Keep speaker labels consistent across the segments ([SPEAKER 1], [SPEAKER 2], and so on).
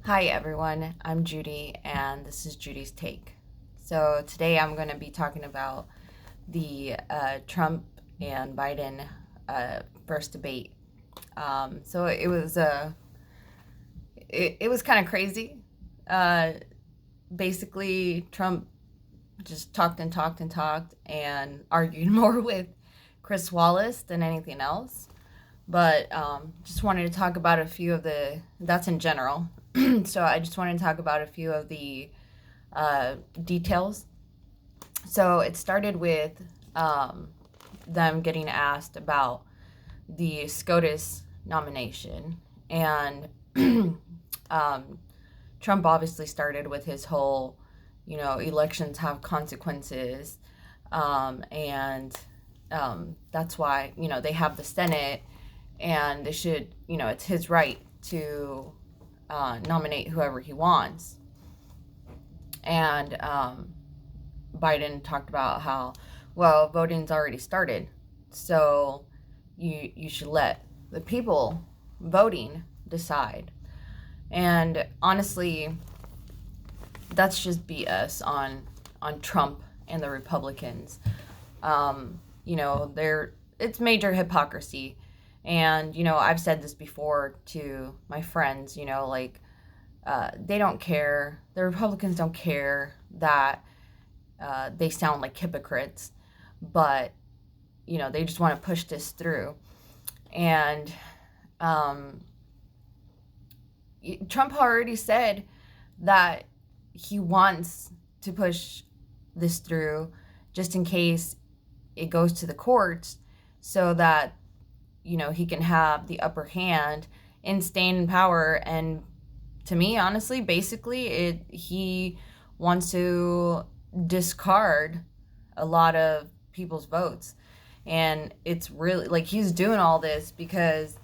[SPEAKER 1] Hi everyone, I'm Judy and this is Judy's Take. So today I'm going to be talking about the Trump and Biden first debate. So it was kind of crazy. Uh, Basically, Trump just talked and talked and talked and argued more with Chris Wallace than anything else. But just wanted to talk about a few of that's in general. So I just wanted to talk about a few of the details. So it started with them getting asked about the SCOTUS nomination. And um, Trump obviously started with his whole, elections have consequences. And that's why, they have the Senate and they should, it's his right to nominate whoever he wants. And Biden talked about how, well, voting's already started, so you should let the people voting decide. And honestly, that's just BS on Trump and the Republicans. It's major hypocrisy. And I've said this before to my friends. They don't care. The Republicans don't care that they sound like hypocrites, but they just want to push this through. And um, Trump already said that he wants to push this through just in case it goes to the courts, so that he can have the upper hand and staying in power. And to me, honestly, basically, he wants to discard a lot of people's votes. And it's really like he's doing all this because,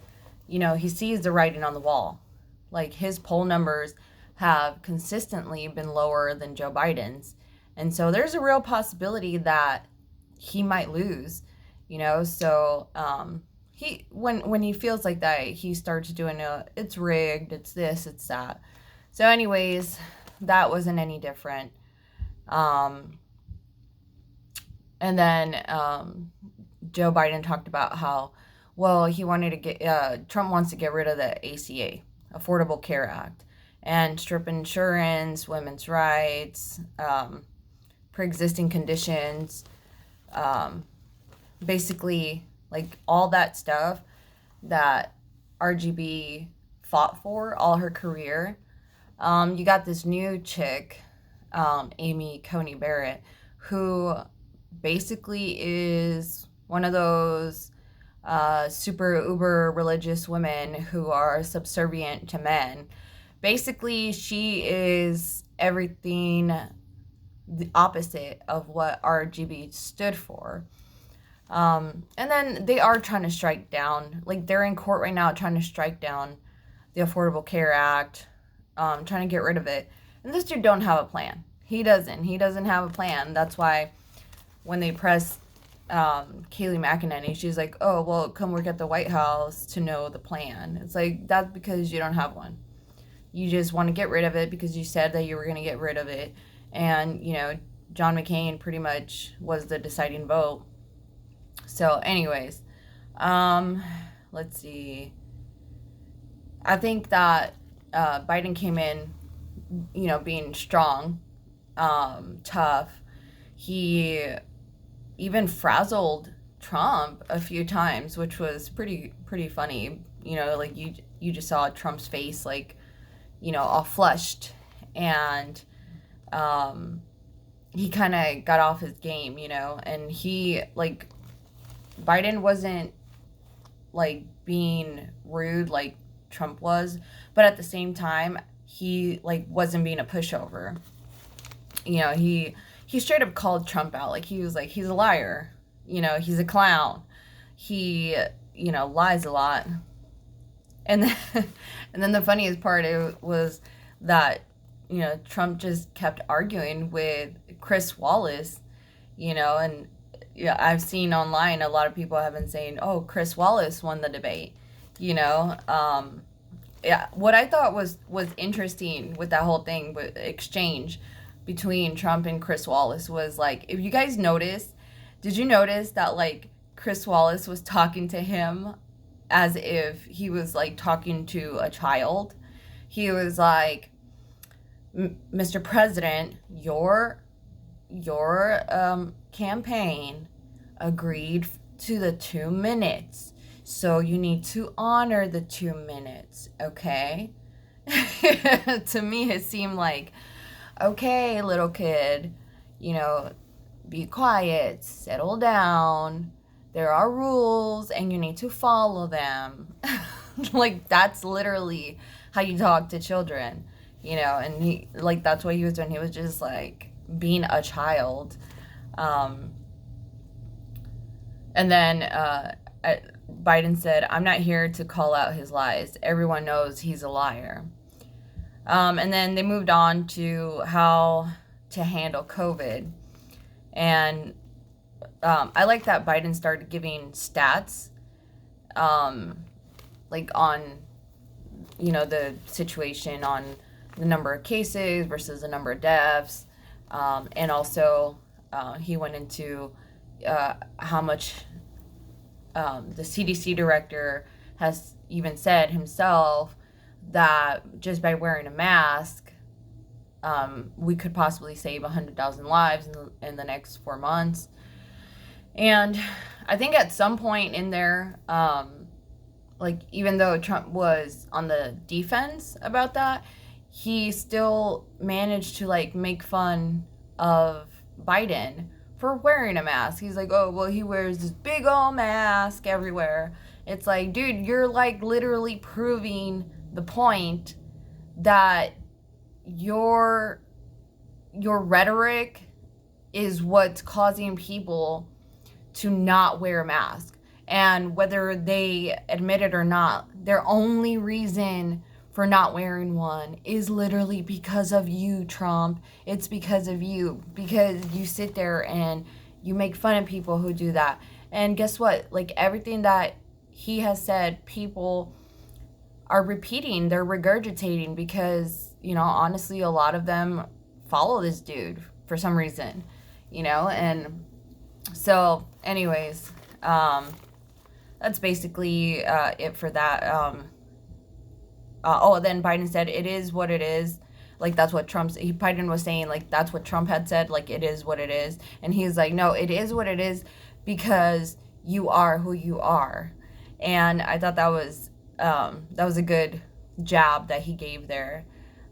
[SPEAKER 1] he sees the writing on the wall. Like his poll numbers have consistently been lower than Joe Biden's. And so there's a real possibility that he might lose, So when he feels like that, he starts doing it's rigged, it's this, it's that. So, anyways, that wasn't any different. Um, and then Joe Biden talked about how, well, he wanted to Trump wants to get rid of the ACA, Affordable Care Act, and strip insurance, women's rights, pre-existing conditions, um, basically like all that stuff that RGB fought for all her career. You got this new chick, Amy Coney Barrett, who basically is one of those super uber religious women who are subservient to men. Basically, she is everything the opposite of what RGB stood for. And then they are trying to strike down, like they're in court right now trying to strike down the Affordable Care Act, trying to get rid of it. And this dude don't have a plan. He doesn't. He doesn't have a plan. That's why when they press Kayleigh McEnany, she's like, oh, well, come work at the White House to know the plan. It's like, that's because you don't have one. You just want to get rid of it because you said that you were going to get rid of it. And, John McCain pretty much was the deciding vote. So, anyways, let's see. I think that Biden came in, being strong, tough. He even frazzled Trump a few times, which was pretty funny. Like you just saw Trump's face, like, all flushed, and he kind of got off his game, and he like Biden wasn't like being rude like Trump was, but at the same time, he like wasn't being a pushover. He straight up called Trump out. Like he was like, he's a liar. He's a clown. He lies a lot. And then, and then the funniest part was that Trump just kept arguing with Chris Wallace, and yeah, I've seen online a lot of people have been saying, "Oh, Chris Wallace won the debate," you know. yeah, what I thought was interesting with that whole thing, with exchange between Trump and Chris Wallace, was like, if you guys noticed, did you notice that like Chris Wallace was talking to him as if he was like talking to a child? He was like, Mr. President, your campaign agreed to the 2 minutes. So you need to honor the 2 minutes, okay? To me, it seemed like, okay, little kid, you know, be quiet, settle down. There are rules and you need to follow them. Like, that's literally how you talk to children, and like, that's what he was doing. He was just like being a child. Um, and then Biden said, I'm not here to call out his lies. Everyone knows he's a liar. And then they moved on to how to handle COVID. And I like that Biden started giving stats, like on, the situation on the number of cases versus the number of deaths. And also, he went into how much the CDC director has even said himself that just by wearing a mask, we could possibly save 100,000 lives in the next 4 months. And I think at some point in there, like, even though Trump was on the defense about that, he still managed to like make fun of Biden for wearing a mask. He's like, oh, well, he wears this big old mask everywhere. It's like, dude, you're like literally proving the point that your rhetoric is what's causing people to not wear a mask. And whether they admit it or not, their only reason for not wearing one is literally because of you, Trump. It's because of you. Because you sit there and you make fun of people who do that. And guess what? Like, everything that he has said, people are repeating, they're regurgitating, because, honestly, a lot of them follow this dude for some reason, and so anyways, that's basically it for that. Then Biden said, it is what it is. Like, that's what Biden was saying, like, that's what Trump had said, like, it is what it is. And he's like, no, it is what it is because you are who you are. And I thought that was a good jab that he gave there.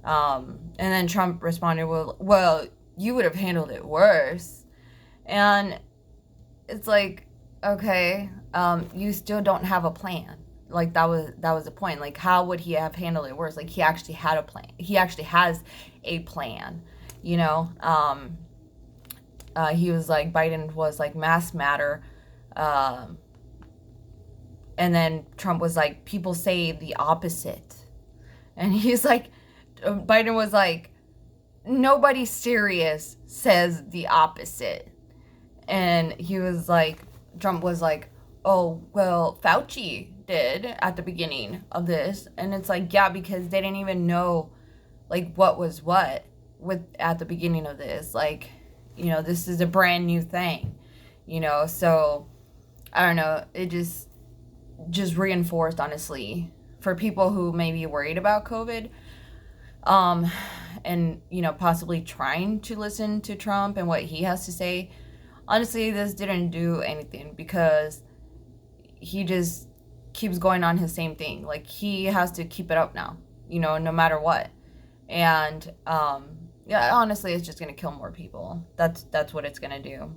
[SPEAKER 1] And then Trump responded, well, you would have handled it worse. And it's like, okay, you still don't have a plan. Like, that was the point. Like, how would he have handled it worse? Like, he actually had a plan. He actually has a plan, He was like, Biden was like, mask matter. And then Trump was like, people say the opposite. And he's like, Biden was like, nobody serious says the opposite. And he was like, Trump was like, oh, well, Fauci did at the beginning of this. And it's like, yeah, because they didn't even know, like, what was what at the beginning of this. Like, this is a brand new thing, so I don't know. It just reinforced, honestly, for people who may be worried about COVID, and, possibly trying to listen to Trump and what he has to say. Honestly, this didn't do anything, because he just keeps going on his same thing. Like, he has to keep it up now, no matter what. And, yeah, honestly, it's just going to kill more people. That's what it's going to do.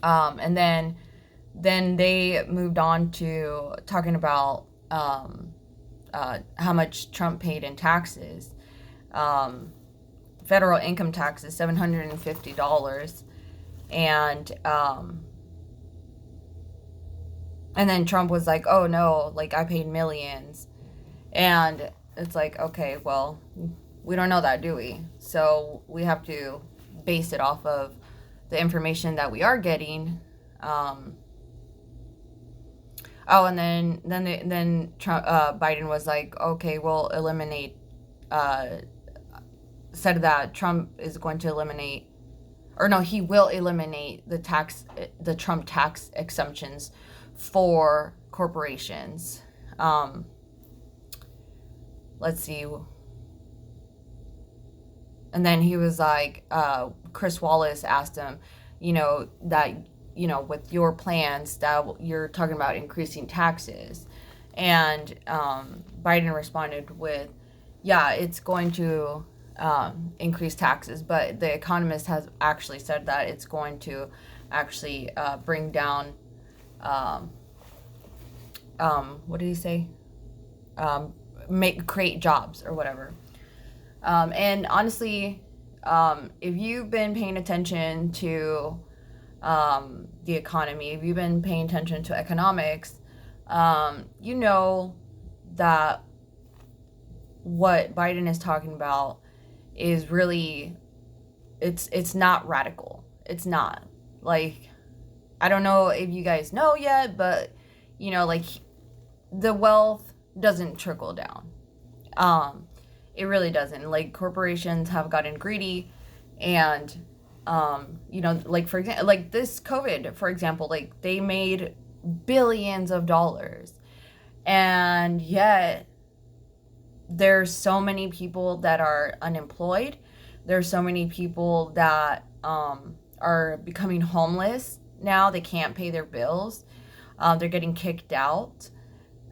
[SPEAKER 1] And then they moved on to talking about how much Trump paid in taxes. Federal income tax is $750. And then Trump was like, oh no, like, I paid millions. And it's like, okay, well, we don't know that, do we? So we have to base it off of the information that we are getting. Oh, and then Trump, Biden was like, okay, we'll eliminate. Uh, said that Trump is going to eliminate, or no, he will eliminate the Trump tax exemptions for corporations. Let's see. And then he was like, Chris Wallace asked him, that, with your plans that you're talking about increasing taxes. And Biden responded with, yeah, it's going to increase taxes. But The Economist has actually said that it's going to actually bring down, what did he say? Create jobs or whatever. And honestly, if you've been paying attention to the economy, if you've been paying attention to economics, you know that what Biden is talking about is really, it's not radical. It's not. Like, I don't know if you guys know yet, but, like, the wealth doesn't trickle down. It really doesn't. Like, corporations have gotten greedy, and like, for example, like this COVID, for example, like, they made billions of dollars, and yet there's so many people that are unemployed. There's so many people that are becoming homeless now. They can't pay their bills. They're getting kicked out.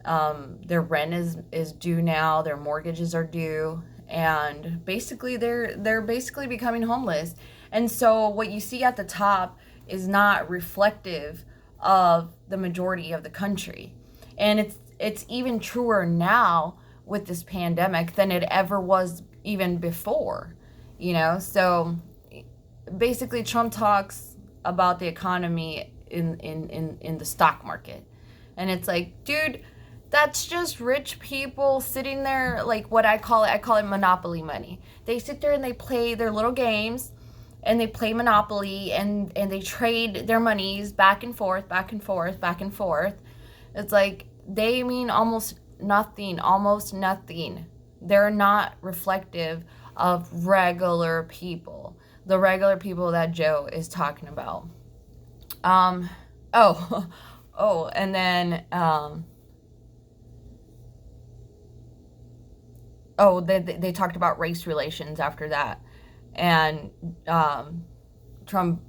[SPEAKER 1] Their rent is due now. Their mortgages are due, and basically they're basically becoming homeless. And so what you see at the top is not reflective of the majority of the country. And it's even truer now with this pandemic than it ever was even before. So basically Trump talks about the economy in the stock market, and it's like, dude, that's just rich people sitting there, like, what I call it monopoly money. They sit there and they play their little games, and they play Monopoly, and they trade their monies back and forth, back and forth, back and forth. It's like they mean almost nothing. They're not reflective of regular people, the regular people that Joe is talking about. And then they talked about race relations after that. And Trump,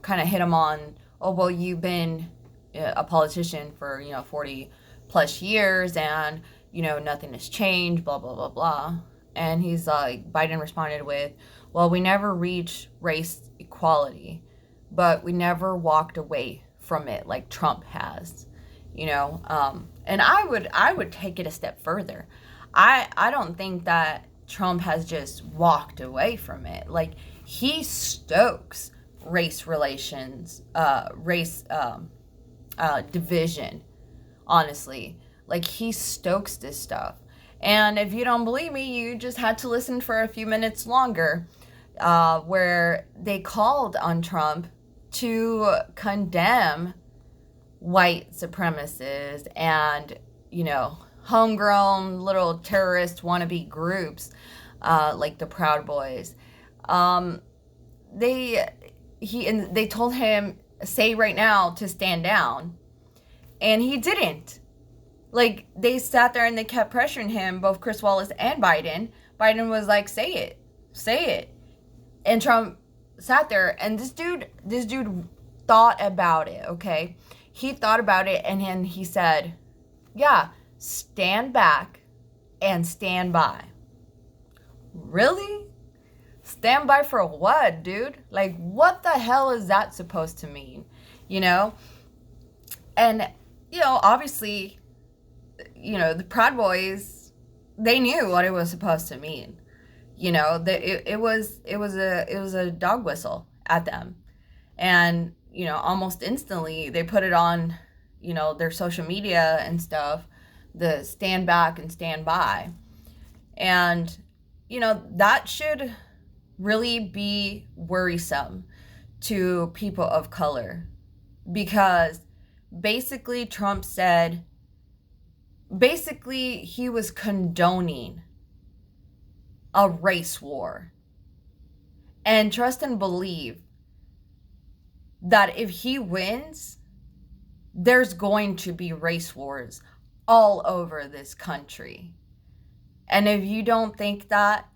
[SPEAKER 1] kind of hit him on, oh, well, you've been a politician for, 40 plus years, and, nothing has changed, blah, blah, blah, blah. And he's like, Biden responded with, well, we never reached race equality, but we never walked away from it like Trump has, and I would take it a step further. I don't think that Trump has just walked away from it. Like, he stokes race relations, division, honestly. Like, he stokes this stuff. And if you don't believe me, you just had to listen for a few minutes longer, where they called on Trump to condemn white supremacists and, homegrown little terrorist wannabe groups, like the Proud Boys. They told him, say right now to stand down, and he didn't. Like, they sat there and they kept pressuring him, both Chris Wallace and Biden. Biden was like, say it. And Trump sat there, and this dude thought about it, okay? He thought about it, and then he said, yeah, stand back and stand by. Really? Stand by for what, dude? Like, what the hell is that supposed to mean? And, obviously, the Proud Boys, they knew what it was supposed to mean. It was a dog whistle at them. And, almost instantly they put it on, their social media and stuff, the stand back and stand by. And, that should really be worrisome to people of color, because basically Trump said, basically he was condoning a race war. And trust and believe that if he wins, there's going to be race wars all over this country. And if you don't think that,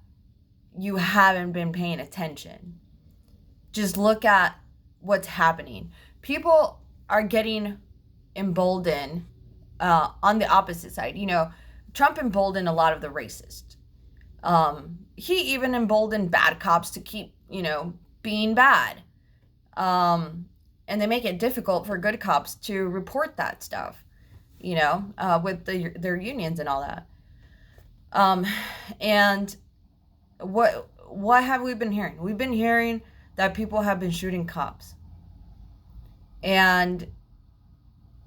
[SPEAKER 1] you haven't been paying attention. Just look at what's happening. People are getting emboldened on the opposite side. You know, Trump emboldened a lot of the racists. He even emboldened bad cops to keep, you know, being bad. And they make it difficult for good cops to report that stuff, you know, with their unions and all that. And what have we been hearing? We've been hearing that people have been shooting cops. And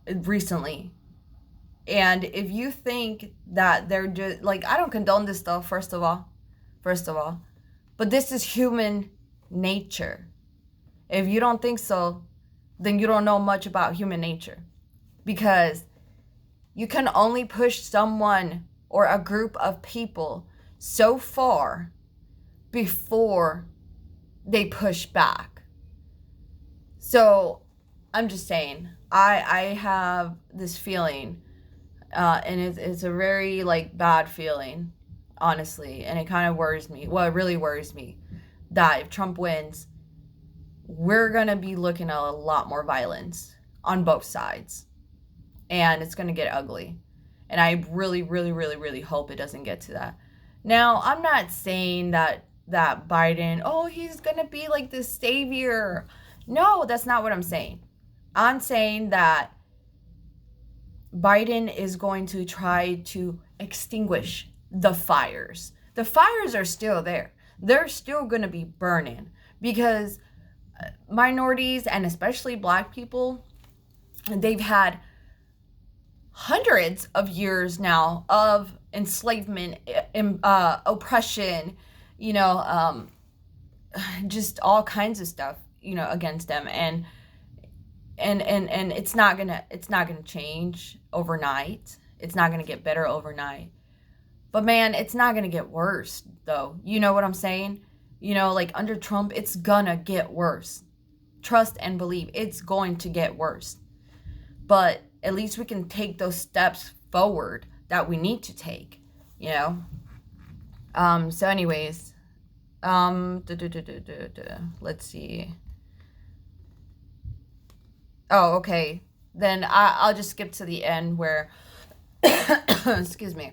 [SPEAKER 1] recently. And if you think that they're just, like, I don't condone this stuff, first of all. But this is human nature. If you don't think so, then you don't know much about human nature. Because you can only push someone or a group of people so far before they push back. So I'm just saying, I have this feeling, and it's a very, like, bad feeling, honestly, and it kind of worries me. Well, it really worries me that if Trump wins, we're going to be looking at a lot more violence on both sides, and it's going to get ugly. And I really, really, really, really hope it doesn't get to that. Now, I'm not saying that Biden, oh, he's going to be like this savior. No, that's not what I'm saying. I'm saying that Biden is going to try to extinguish the fires. The fires are still there. They're still going to be burning because minorities and especially Black people, they've had hundreds of years now of enslavement, oppression, you know, just all kinds of stuff, you know, against them. And it's not gonna change overnight. It's not gonna get better overnight. But man, it's not gonna get worse though. You know what I'm saying? You know, like under Trump, it's gonna get worse. Trust and believe, it's going to get worse. But at least we can take those steps forward that we need to take, you know? So anyways, let's see. Oh, okay. Then I'll just skip to the end where, excuse me.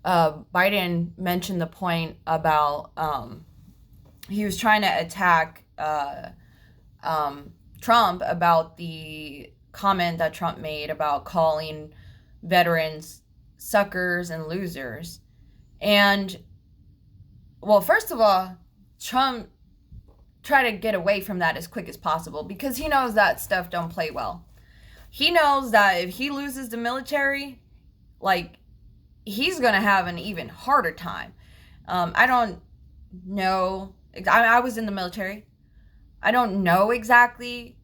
[SPEAKER 1] Biden mentioned the point about, he was trying to attack, Trump about the comment that Trump made about calling veterans suckers and losers. And, well, first of all, Trump tried to get away from that as quick as possible because he knows that stuff don't play well. He knows that if he loses the military, like, he's going to have an even harder time. I don't know. I was in the military. I don't know exactly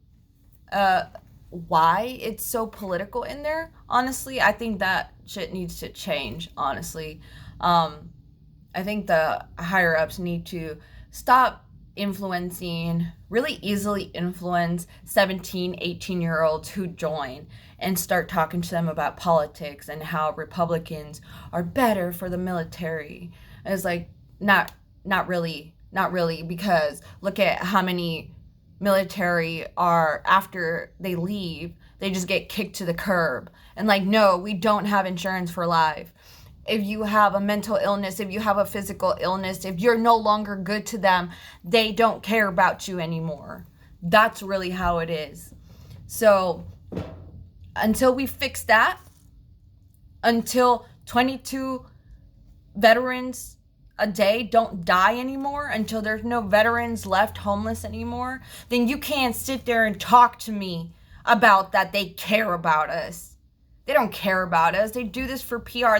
[SPEAKER 1] why it's so political in there. Honestly, I think that shit needs to change, honestly. I think the higher ups need to stop really easily influence 17, 18-year-olds who join and start talking to them about politics and how Republicans are better for the military. And it's like, not really, because look at how many military are, after they leave, they just get kicked to the curb. And like, no, we don't have insurance for life. If you have a mental illness, if you have a physical illness, if you're no longer good to them, they don't care about you anymore. That's really how it is. So until we fix that, until 22 veterans a day don't die anymore, until there's no veterans left homeless anymore, then you can't sit there and talk to me about that they care about us. They don't care about us. They do this for PR.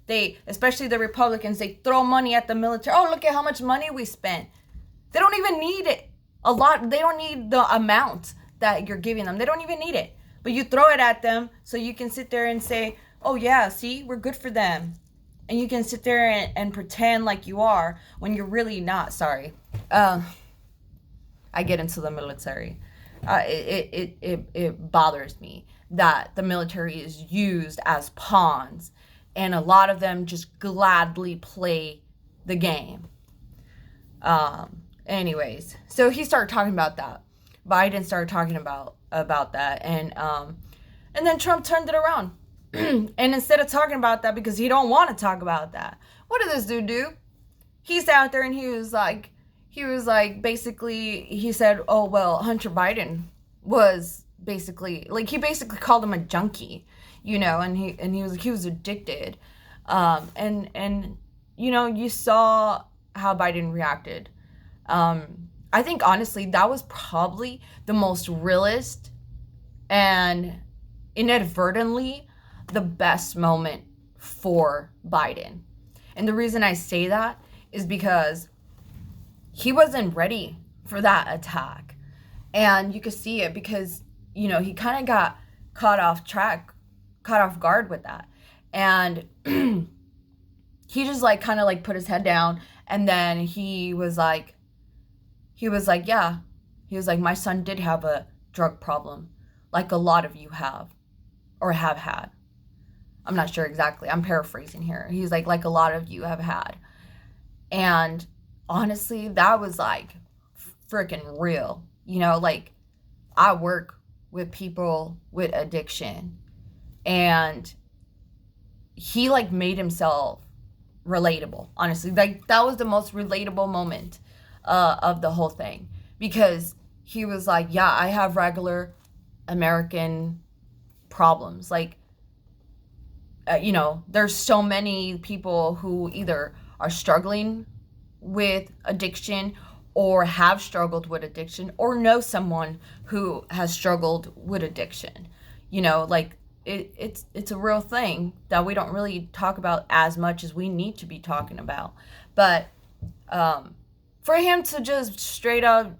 [SPEAKER 1] They, especially the Republicans, they throw money at the military. Oh, look at how much money we spent. They don't even need it. A lot. They don't need the amount. that you're giving them. They don't even need it. But you throw it at them so you can sit there and say, oh yeah, see, we're good for them. And you can sit there and pretend like you are when you're really not. Sorry. I get into the military. It bothers me that the military is used as pawns, and a lot of them just gladly play the game. Anyways, so he started talking about that. Biden started talking about that, and then Trump turned it around. And instead of talking about that, because he don't want to talk about that, what did this dude do? He sat out there and he was like, basically, he said, oh, well, Hunter Biden was basically, like, he basically called him a junkie, you know, and he was addicted. And you know, you saw how Biden reacted. I think, honestly, that was probably the most realist and inadvertently the best moment for Biden. And the reason I say that is because he wasn't ready for that attack. And you could see it because, you know, he kind of got caught off guard with that. And he just like kind of like put his head down, and then he was like, yeah. He was like, my son did have a drug problem, like a lot of you have or have had. I'm not sure exactly. I'm paraphrasing here. He's like a lot of you have had. And honestly, that was like freaking real. You know, like, I work with people with addiction, and he like made himself relatable. Honestly, like, that was the most relatable moment of the whole thing, because he was like, yeah, I have regular American problems. Like, you know, there's so many people who either are struggling with addiction or have struggled with addiction or know someone who has struggled with addiction. You know, like, it's a real thing that we don't really talk about as much as we need to be talking about. But for him to just straight up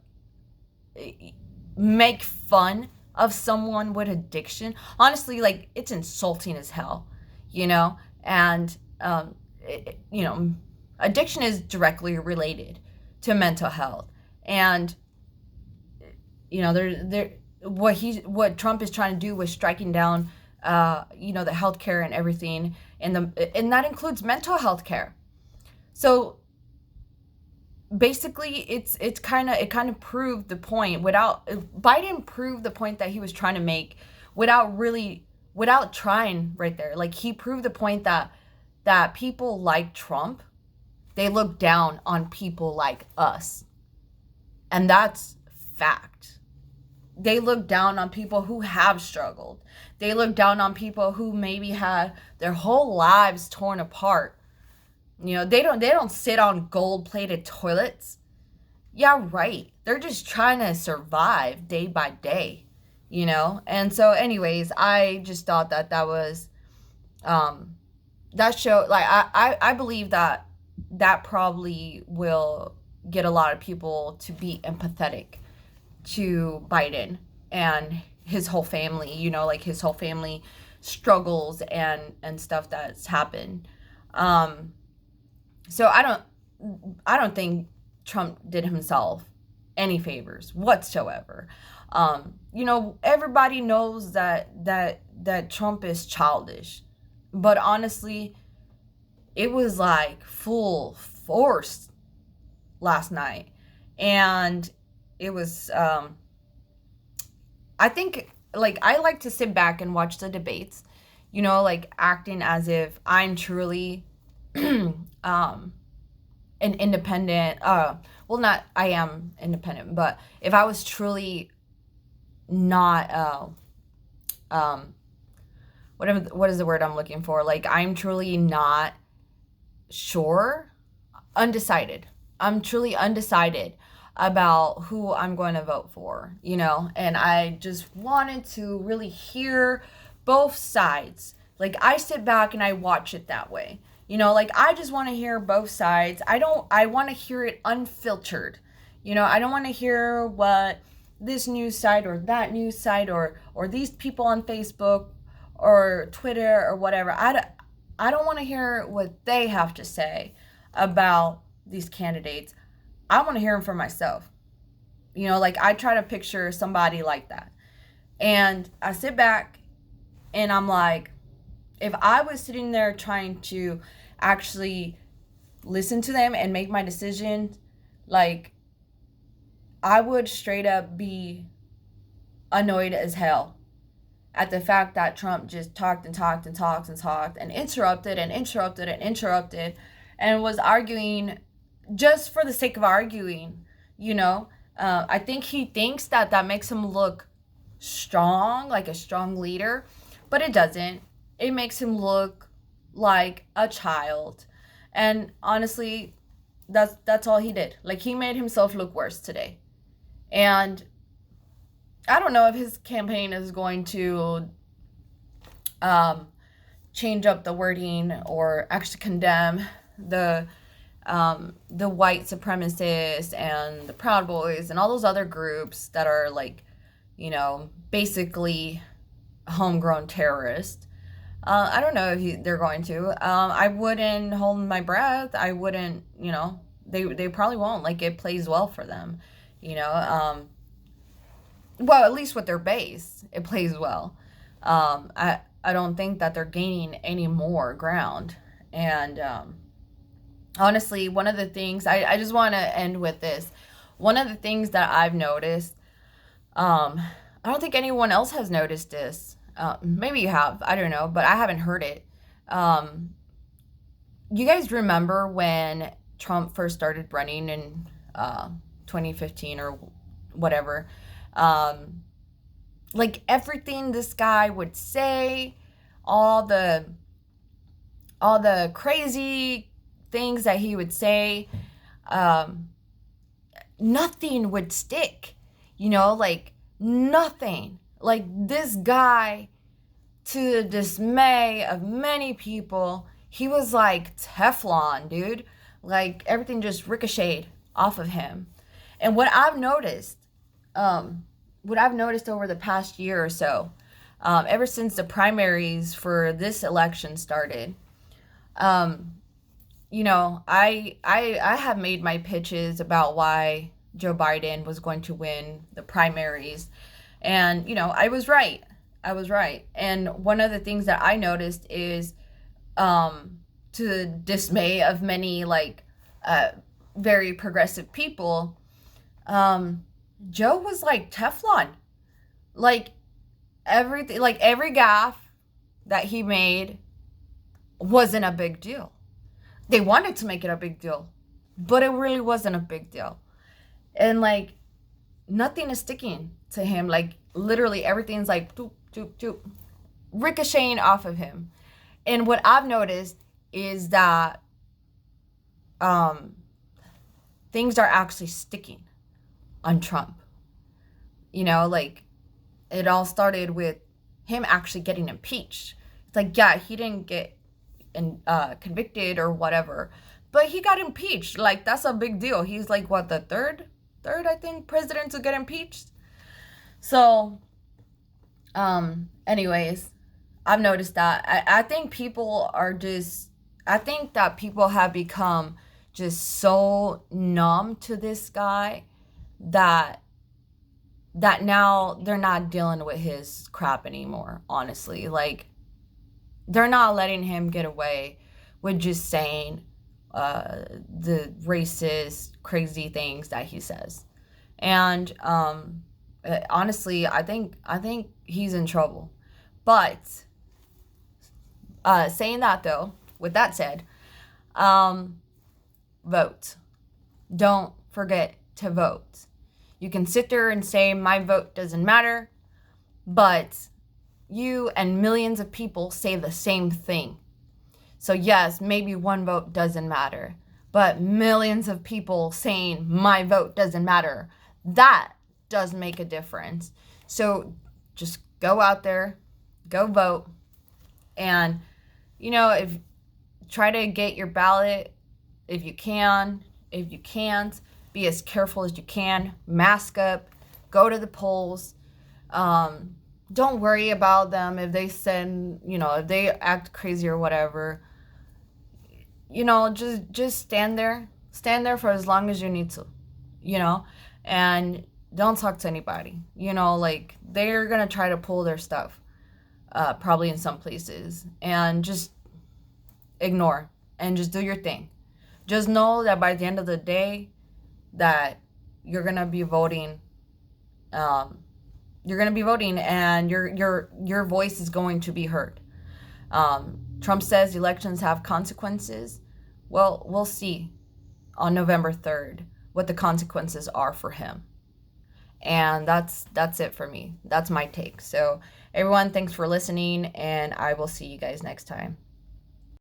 [SPEAKER 1] make fun of someone with addiction, honestly, like, it's insulting as hell, you know? And, you know, addiction is directly related to mental health. And, you know, what Trump is trying to do with striking down, you know, the healthcare and everything, and that includes mental health care. So basically, it kind of proved the point. Biden proved the point that he was trying to make without trying right there. Like, he proved the point that people like Trump, they look down on people like us. And that's fact. They look down on people who have struggled. They look down on people who maybe had their whole lives torn apart. You know, they don't sit on gold-plated toilets. Yeah, right. They're just trying to survive day by day, you know? And so anyways, I just thought that was that show, like, I believe that probably will get a lot of people to be empathetic to Biden and his whole family, you know, like his whole family struggles and stuff that's happened. So I don't think Trump did himself any favors whatsoever. You know, everybody knows that Trump is childish, but honestly, it was like full force last night. And it was, I think, like, I like to sit back and watch the debates, you know, like, acting as if I'm truly an independent, well, not, I am independent, but if I was truly not, what is the word I'm looking for? Like, I'm truly not sure, undecided. I'm truly undecided about who I'm going to vote for, you know, and I just wanted to really hear both sides. Like, I sit back and I watch it that way, you know, like, I just want to hear both sides. I want to hear it unfiltered, you know. I don't want to hear what this news site or that news site or these people on Facebook or Twitter or whatever. I don't want to hear what they have to say about these candidates. I want to hear them for myself. You know, like I try to picture somebody like that. And I sit back and I'm like, if I was sitting there trying to actually listen to them and make my decisions, like I would straight up be annoyed as hell at the fact that Trump just talked and talked and talked and talked and interrupted and interrupted and interrupted and was arguing just for the sake of arguing, you know. I think he thinks that that makes him look strong, like a strong leader, but it doesn't. It makes him look like a child. And honestly, that's all he did. Like he made himself look worse today. And I don't know if his campaign is going to change up the wording or actually condemn the white supremacists and the Proud Boys and all those other groups that are like, you know, basically homegrown terrorists. I don't know if they're going to. I wouldn't hold my breath. I wouldn't, you know, they probably won't. Like it plays well for them, you know. Well, at least with their base, it plays well. I don't think that they're gaining any more ground. And honestly, one of the things, I just want to end with this. One of the things that I've noticed, I don't think anyone else has noticed this. Maybe you have, I don't know, but I haven't heard it. You guys remember when Trump first started running in 2015 or whatever? Like everything this guy would say, all the crazy things that he would say, nothing would stick, you know, like nothing. Like this guy, to the dismay of many people, he was like Teflon, dude. Like everything just ricocheted off of him. And what I've noticed over the past year or so, ever since the primaries for this election started, you know, I have made my pitches about why Joe Biden was going to win the primaries. And, you know, I was right. And one of the things that I noticed is, to the dismay of many, like, very progressive people, Joe was like Teflon. Like, everything, like, every gaffe that he made wasn't a big deal. They wanted to make it a big deal, but it really wasn't a big deal. And, like, nothing is sticking to him. Like literally everything's like doop, doop, doop, ricocheting off of him. And what I've noticed is that things are actually sticking on Trump. You know, like it all started with him actually getting impeached. It's like, yeah, he didn't get convicted or whatever, but he got impeached. Like that's a big deal. He's like what, the third I think president to get impeached. So anyways, I've noticed that I think people are just, I think that people have become just so numb to this guy that now they're not dealing with his crap anymore, honestly. Like they're not letting him get away with just saying the racist, crazy things that he says. And honestly, I think he's in trouble. But saying that though, with that said, vote. Don't forget to vote. You can sit there and say my vote doesn't matter, but you and millions of people say the same thing. So yes, maybe one vote doesn't matter, but millions of people saying my vote doesn't matter, that does make a difference. So just go out there, go vote, and you know, if try to get your ballot if you can. If you can't, be as careful as you can. Mask up, go to the polls. Don't worry about them if they send, if they act crazy or whatever. Just stand there. Stand there for as long as you need to, and don't talk to anybody. Like, they're going to try to pull their stuff, probably in some places, and just ignore and just do your thing. Just know that by the end of the day that you're going to be voting. You're going to be voting, and your voice is going to be heard. Trump says elections have consequences. Well, we'll see on November 3rd what the consequences are for him. And that's it for me. That's my take. So everyone, thanks for listening, and I will see you guys next time.